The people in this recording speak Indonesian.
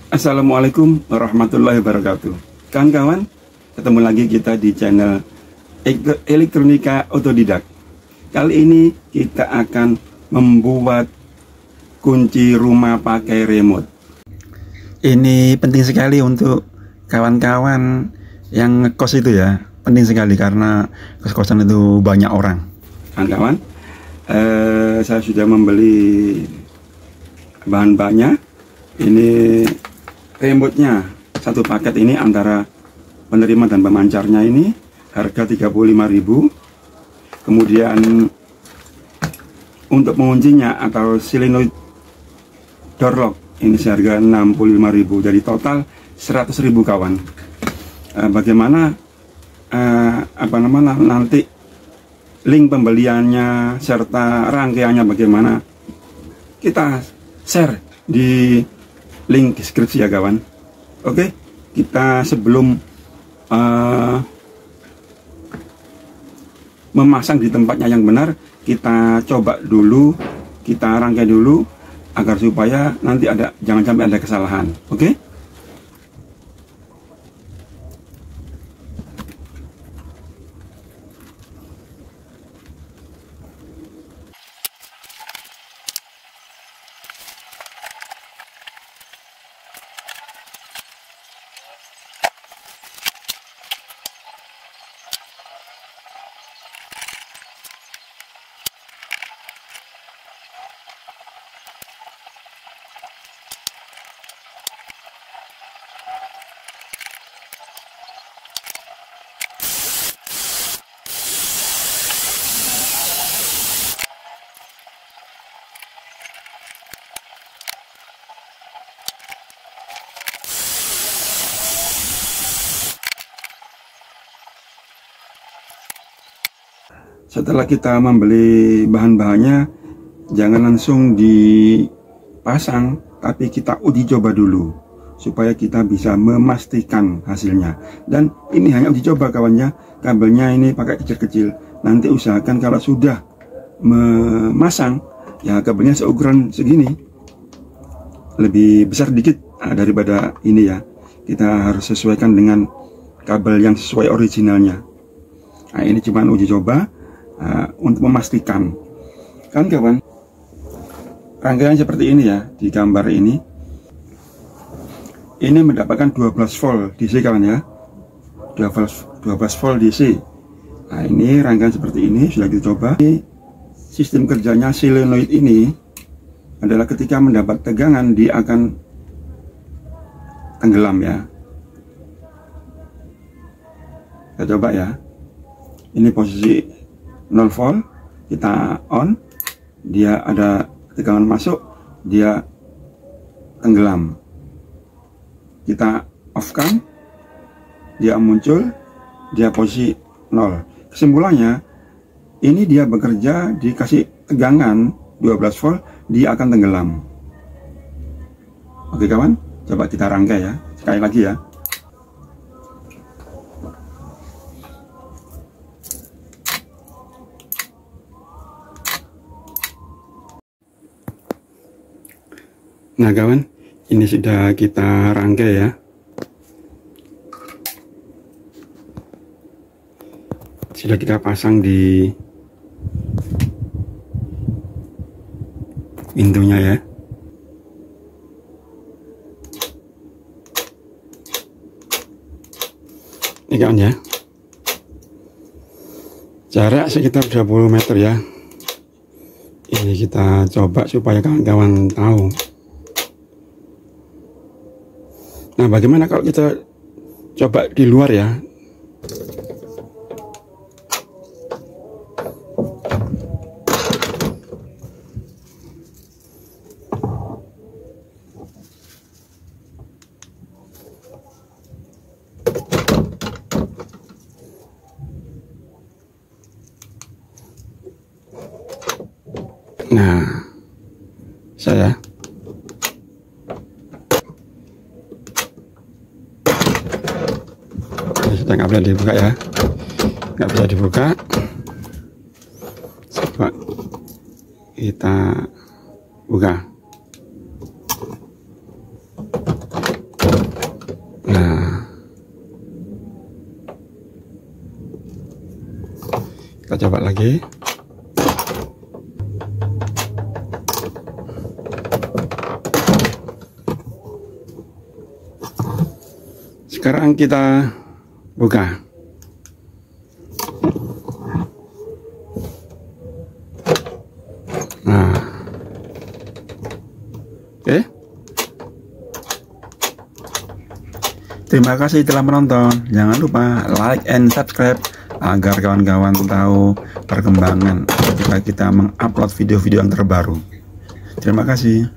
Assalamualaikum warahmatullahi wabarakatuh. Kawan-kawan, ketemu lagi kita di channel Elektronika Otodidak. Kali ini kita akan membuat kunci rumah pakai remote. Ini penting sekali untuk kawan-kawan yang ngekos itu ya. Penting sekali karena kos-kosan itu banyak orang. Kawan-kawan, saya sudah membeli bahan-bahannya. Ini remote-nya, satu paket ini antara penerima dan pemancarnya ini harga 35.000. Kemudian untuk menguncinya atau solenoid door lock ini seharga 65.000. Jadi total 100.000 kawan. Bagaimana nanti link pembeliannya serta rangkaiannya bagaimana kita share di link deskripsi ya kawan. Oke, kita sebelum memasang di tempatnya yang benar, kita coba dulu, kita rangkai dulu agar supaya nanti jangan sampai ada kesalahan. Oke. Setelah kita membeli bahan-bahannya, jangan langsung dipasang, tapi kita uji coba dulu supaya kita bisa memastikan hasilnya. Dan ini hanya uji coba kawannya, kabelnya ini pakai kecil-kecil. Nanti usahakan kalau sudah memasang, ya kabelnya seukuran segini, lebih besar dikit daripada ini ya. Kita harus sesuaikan dengan kabel yang sesuai originalnya. Nah, ini cuma uji coba untuk memastikan. Kan kawan, rangkaian seperti ini ya, di gambar ini mendapatkan 12 volt DC kawan ya, 12 volt DC. Nah, ini rangkaian seperti ini sudah dicoba. Sistem kerjanya solenoid ini adalah ketika mendapat tegangan dia akan tenggelam ya. Kita coba ya. Ini posisi 0 volt, kita on, dia ada tegangan masuk, dia tenggelam. Kita off kan, dia muncul, dia posisi 0. Kesimpulannya, ini dia bekerja dikasih tegangan 12 volt, dia akan tenggelam. Oke kawan, coba kita rangkai ya, sekali lagi ya. Nah kawan, ini sudah kita rangkai ya. Sudah kita pasang di pintunya ya. Ini kawan ya. Jarak sekitar 20 meter ya. Ini kita coba supaya kawan-kawan tahu. Nah, bagaimana kalau kita coba di luar ya? Nah, saya sudah nggak bisa dibuka ya, nggak bisa dibuka. Coba kita buka. Kita coba lagi. Sekarang kita buka. Nah, oke. Terima kasih telah menonton. Jangan lupa like and subscribe agar kawan-kawan tahu perkembangan ketika kita mengupload video-video yang terbaru. Terima kasih.